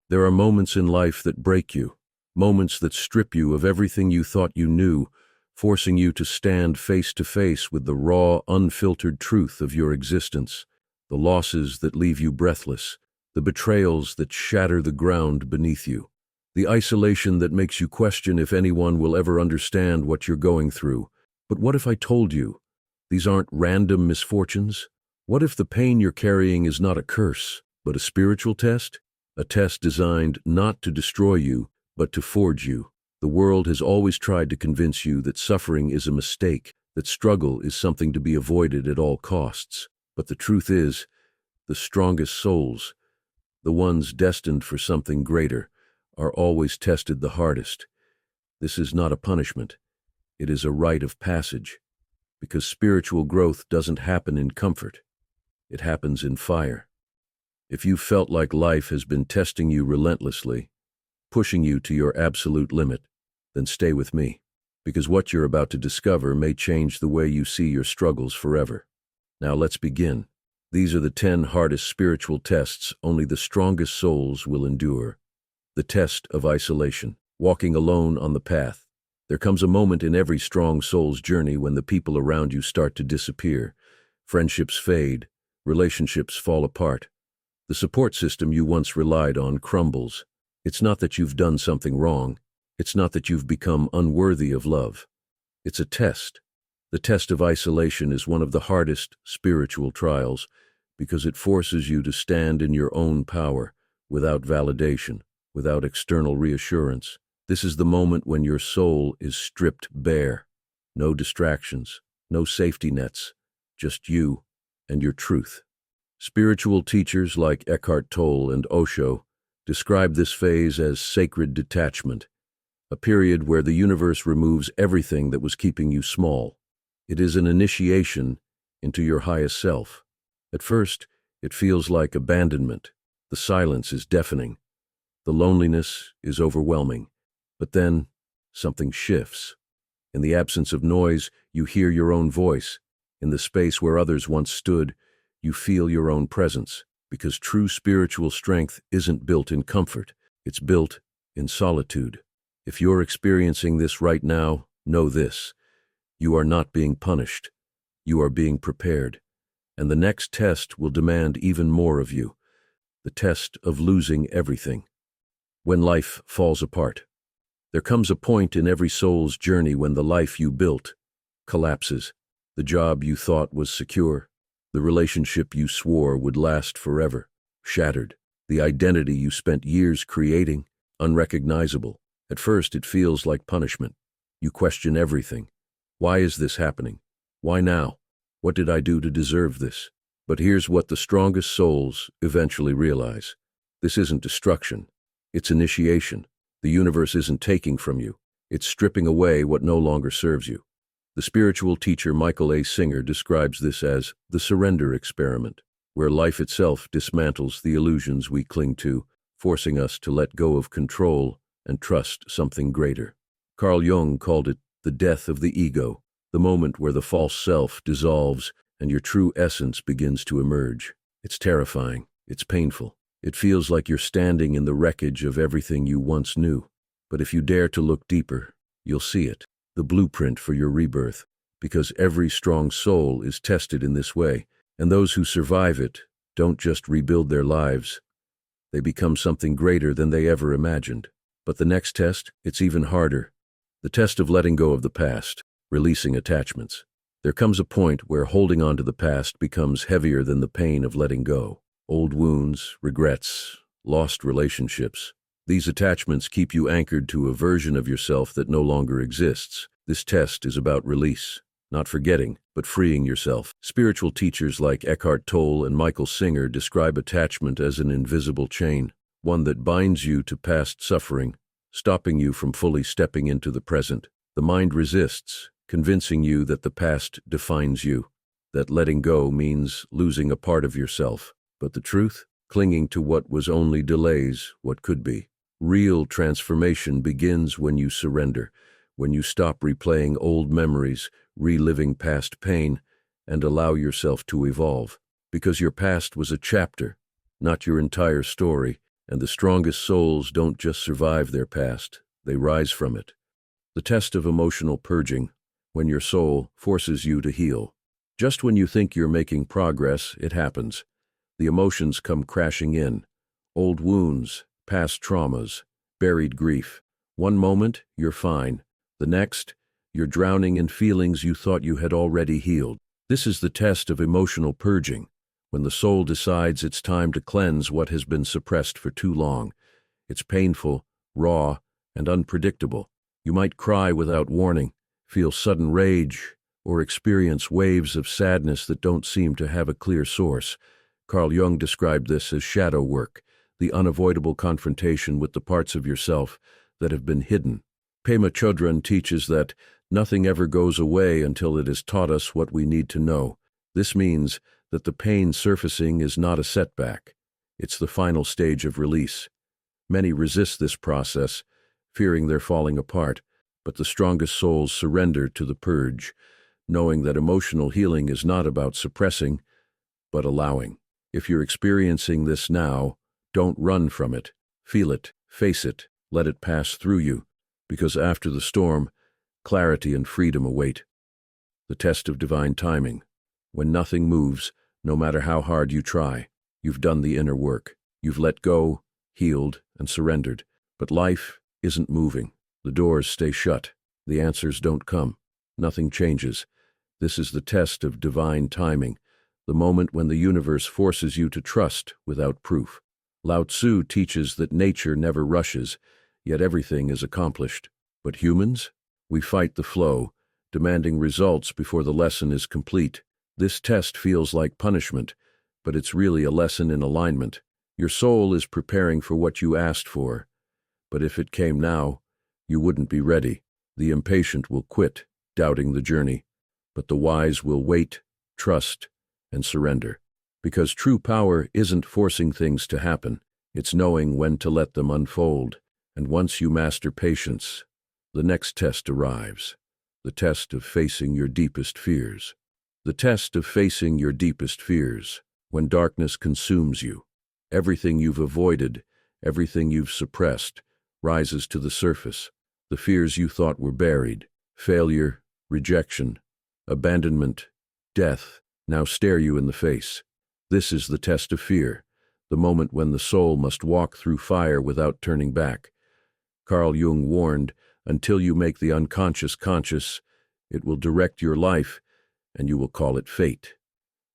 There are moments in life that break you, moments that strip you of everything you thought you knew, forcing you to stand face to face with the raw, unfiltered truth of your existence, the losses that leave you breathless, the betrayals that shatter the ground beneath you, the isolation that makes you question if anyone will ever understand what you're going through. But what if I told you these aren't random misfortunes? What if the pain you're carrying is not a curse, but a spiritual test? A test designed not to destroy you, but to forge you. The world has always tried to convince you that suffering is a mistake, that struggle is something to be avoided at all costs. But the truth is, the strongest souls, the ones destined for something greater, are always tested the hardest. This is not a punishment. It is a rite of passage, because spiritual growth doesn't happen in comfort. It happens in fire. If you felt like life has been testing you relentlessly, pushing you to your absolute limit, then stay with me, because what you're about to discover may change the way you see your struggles forever. Now let's begin. These are the 10 hardest spiritual tests only the strongest souls will endure. The test of isolation, walking alone on the path. There comes a moment in every strong soul's journey when the people around you start to disappear. Friendships fade, relationships fall apart. The support system you once relied on crumbles. It's not that you've done something wrong. It's not that you've become unworthy of love. It's a test. The test of isolation is one of the hardest spiritual trials because it forces you to stand in your own power, without validation, without external reassurance. This is the moment when your soul is stripped bare. No distractions, no safety nets, just you and your truth. Spiritual teachers like Eckhart Tolle and Osho describe this phase as sacred detachment, a period where the universe removes everything that was keeping you small. It is an initiation into your highest self. At first, it feels like abandonment. The silence is deafening. The loneliness is overwhelming. But then, something shifts. In the absence of noise, you hear your own voice. In the space where others once stood, you feel your own presence, because true spiritual strength isn't built in comfort. It's built in solitude. If you're experiencing this right now, know this. You are not being punished. You are being prepared. And the next test will demand even more of you. The test of losing everything. When life falls apart. There comes a point in every soul's journey when the life you built collapses. The job you thought was secure. The relationship you swore would last forever. Shattered. The identity you spent years creating. Unrecognizable. At first it feels like punishment. You question everything. Why is this happening? Why now? What did I do to deserve this? But here's what the strongest souls eventually realize. This isn't destruction. It's initiation. The universe isn't taking from you. It's stripping away what no longer serves you. The spiritual teacher Michael A. Singer describes this as the surrender experiment, where life itself dismantles the illusions we cling to, forcing us to let go of control and trust something greater. Carl Jung called it the death of the ego, the moment where the false self dissolves and your true essence begins to emerge. It's terrifying. It's painful. It feels like you're standing in the wreckage of everything you once knew. But if you dare to look deeper, you'll see it, the blueprint for your rebirth, because every strong soul is tested in this way, and those who survive it don't just rebuild their lives. They become something greater than they ever imagined. But the next test, it's even harder. The test of letting go of the past, releasing attachments. There comes a point where holding on to the past becomes heavier than the pain of letting go. Old wounds, regrets, lost relationships. These attachments keep you anchored to a version of yourself that no longer exists. This test is about release, not forgetting, but freeing yourself. Spiritual teachers like Eckhart Tolle and Michael Singer describe attachment as an invisible chain, one that binds you to past suffering, stopping you from fully stepping into the present. The mind resists, convincing you that the past defines you, that letting go means losing a part of yourself. But the truth? Clinging to what was only delays what could be. Real transformation begins when you surrender, when you stop replaying old memories, reliving past pain, and allow yourself to evolve. Because your past was a chapter, not your entire story, And the strongest souls don't just survive their past, they rise from it. The test of emotional purging, when your soul forces you to heal. Just when you think you're making progress, it happens. The emotions come crashing in. Old wounds, past traumas, buried grief. One moment, you're fine. The next, you're drowning in feelings you thought you had already healed. This is the test of emotional purging, when the soul decides it's time to cleanse what has been suppressed for too long. It's painful, raw, and unpredictable. You might cry without warning, feel sudden rage, or experience waves of sadness that don't seem to have a clear source. Carl Jung described this as shadow work, the unavoidable confrontation with the parts of yourself that have been hidden. Pema Chodron teaches that nothing ever goes away until it has taught us what we need to know. This means that the pain surfacing is not a setback. It's the final stage of release. Many resist this process, fearing they're falling apart, but the strongest souls surrender to the purge, knowing that emotional healing is not about suppressing, but allowing. If you're experiencing this now, don't run from it. Feel it, face it, let it pass through you, because after the storm, clarity and freedom await. The test of divine timing. When nothing moves, no matter how hard you try, you've done the inner work. You've let go, healed, and surrendered. But life isn't moving. The doors stay shut. The answers don't come. Nothing changes. This is the test of divine timing, the moment when the universe forces you to trust without proof. Lao Tzu teaches that nature never rushes, yet everything is accomplished. But humans? We fight the flow, demanding results before the lesson is complete. This test feels like punishment, but it's really a lesson in alignment. Your soul is preparing for what you asked for, but if it came now, you wouldn't be ready. The impatient will quit, doubting the journey, but the wise will wait, trust, and surrender. Because true power isn't forcing things to happen, it's knowing when to let them unfold. And once you master patience, the next test arrives, the test of facing your deepest fears. The test of facing your deepest fears, when darkness consumes you. Everything you've avoided, everything you've suppressed, rises to the surface. The fears you thought were buried, failure, rejection, abandonment, death, now stare you in the face. This is the test of fear, the moment when the soul must walk through fire without turning back. Carl Jung warned, until you make the unconscious conscious, it will direct your life, and you will call it fate.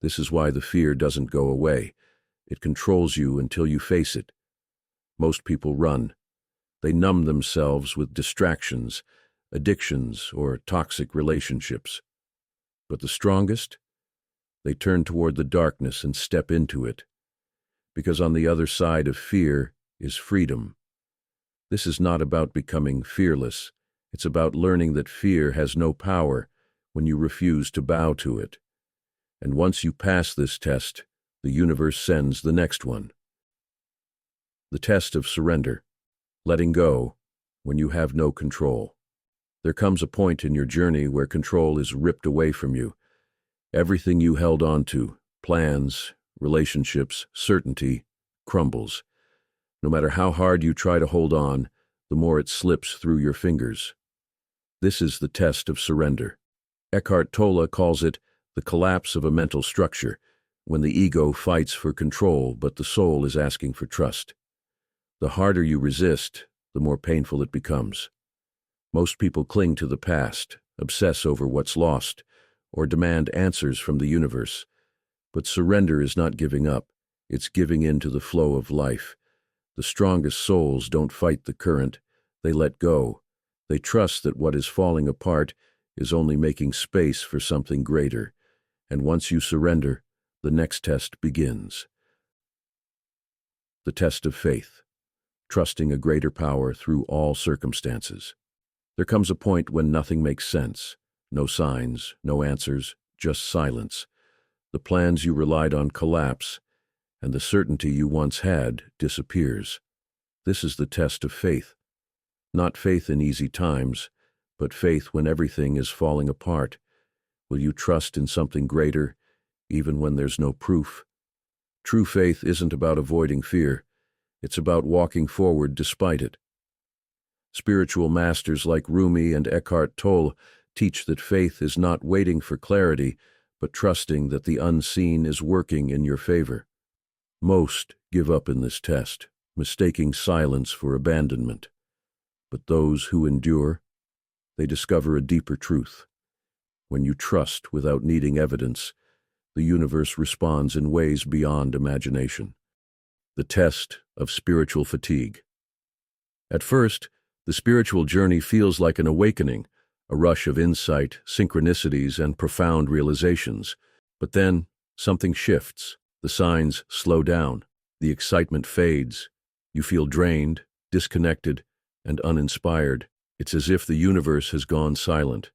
This is why the fear doesn't go away. It controls you until you face it. Most people run. They numb themselves with distractions, addictions, or toxic relationships. But the strongest? They turn toward the darkness and step into it. Because on the other side of fear is freedom. This is not about becoming fearless. It's about learning that fear has no power when you refuse to bow to it. And once you pass this test, the universe sends the next one. The test of surrender. Letting go when you have no control. There comes a point in your journey where control is ripped away from you. Everything you held on to, plans, relationships, certainty, crumbles. No matter how hard you try to hold on, the more it slips through your fingers. This is the test of surrender. Eckhart Tolle calls it the collapse of a mental structure, when the ego fights for control but the soul is asking for trust. The harder you resist, the more painful it becomes. Most people cling to the past, obsess over what's lost, or demand answers from the universe. But surrender is not giving up, it's giving in to the flow of life. The strongest souls don't fight the current, they let go. They trust that what is falling apart is only making space for something greater. And once you surrender, the next test begins. The test of faith. Trusting a greater power through all circumstances. There comes a point when nothing makes sense. No signs, no answers, just silence. The plans you relied on collapse, and the certainty you once had disappears. This is the test of faith. Not faith in easy times, but faith when everything is falling apart. Will you trust in something greater, even when there's no proof? True faith isn't about avoiding fear. It's about walking forward despite it. Spiritual masters like Rumi and Eckhart Tolle teach that faith is not waiting for clarity, but trusting that the unseen is working in your favor. Most give up in this test, mistaking silence for abandonment. But those who endure, they discover a deeper truth. When you trust without needing evidence, the universe responds in ways beyond imagination. The test of spiritual fatigue. At first, the spiritual journey feels like an awakening, a rush of insight, synchronicities, and profound realizations. But then, something shifts. The signs slow down. The excitement fades. You feel drained, disconnected, and uninspired. It's as if the universe has gone silent.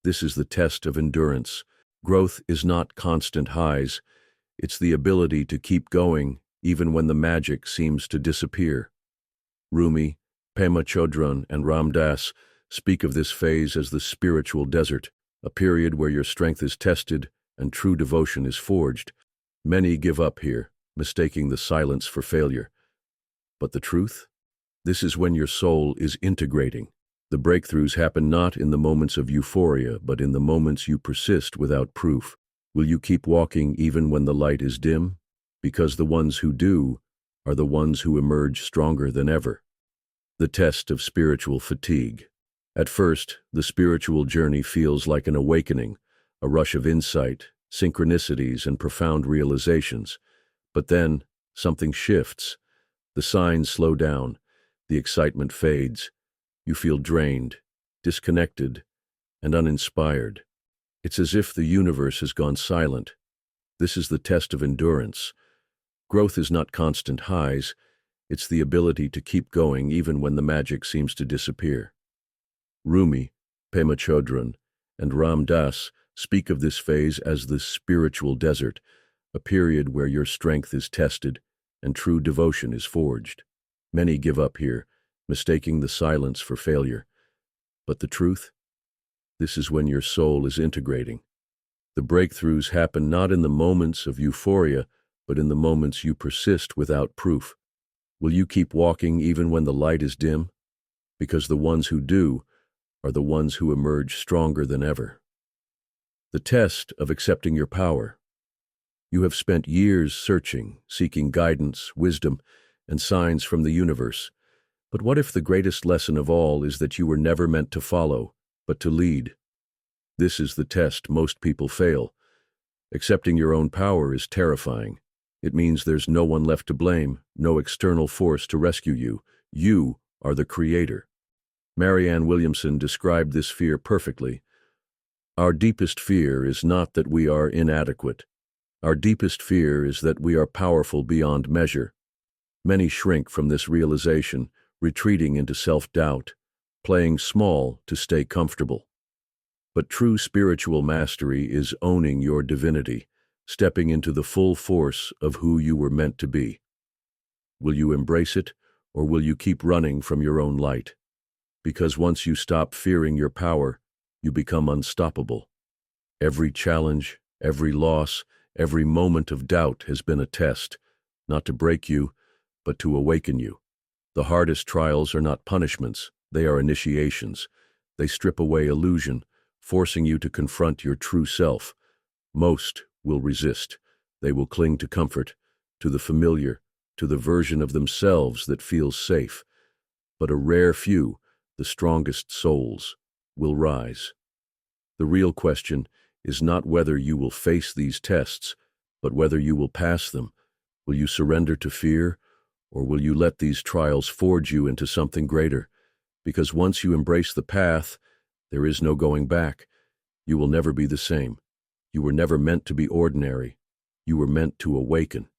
This is the test of endurance. Growth is not constant highs. It's the ability to keep going even when the magic seems to disappear. Rumi, Pema Chodron, and Ram Dass speak of this phase as the spiritual desert, a period where your strength is tested and true devotion is forged. Many give up here, mistaking the silence for failure. But the truth? This is when your soul is integrating. The breakthroughs happen not in the moments of euphoria, but in the moments you persist without proof. Will you keep walking even when the light is dim? Because the ones who do are the ones who emerge stronger than ever. The test of spiritual fatigue. At first, the spiritual journey feels like an awakening, a rush of insight, synchronicities, and profound realizations. But then, something shifts. The signs slow down. The excitement fades. You feel drained, disconnected, and uninspired. It's as if the universe has gone silent. This is the test of endurance. Growth is not constant highs. It's the ability to keep going even when the magic seems to disappear. Rumi, Pema Chodron, and Ram Dass speak of this phase as the spiritual desert, a period where your strength is tested and true devotion is forged. Many give up here, mistaking the silence for failure. But the truth? This is when your soul is integrating. The breakthroughs happen not in the moments of euphoria, but in the moments you persist without proof. Will you keep walking even when the light is dim? Because the ones who do are the ones who emerge stronger than ever. The test of accepting your power. You have spent years searching, seeking guidance, wisdom, and signs from the universe. But what if the greatest lesson of all is that you were never meant to follow, but to lead? This is the test most people fail. Accepting your own power is terrifying. It means there's no one left to blame, no external force to rescue you. You are the creator. Marianne Williamson described this fear perfectly. Our deepest fear is not that we are inadequate. Our deepest fear is that we are powerful beyond measure. Many shrink from this realization, retreating into self-doubt, playing small to stay comfortable. But true spiritual mastery is owning your divinity, stepping into the full force of who you were meant to be. Will you embrace it, or will you keep running from your own light? Because once you stop fearing your power, you become unstoppable. Every challenge, every loss, every moment of doubt has been a test, not to break you, but to awaken you. The hardest trials are not punishments, they are initiations. They strip away illusion, forcing you to confront your true self. Most will resist. They will cling to comfort, to the familiar, to the version of themselves that feels safe. But a rare few, the strongest souls, will rise. The real question is not whether you will face these tests, but whether you will pass them. Will you surrender to fear, or will you let these trials forge you into something greater? Because once you embrace the path, there is no going back. You will never be the same. You were never meant to be ordinary. You were meant to awaken.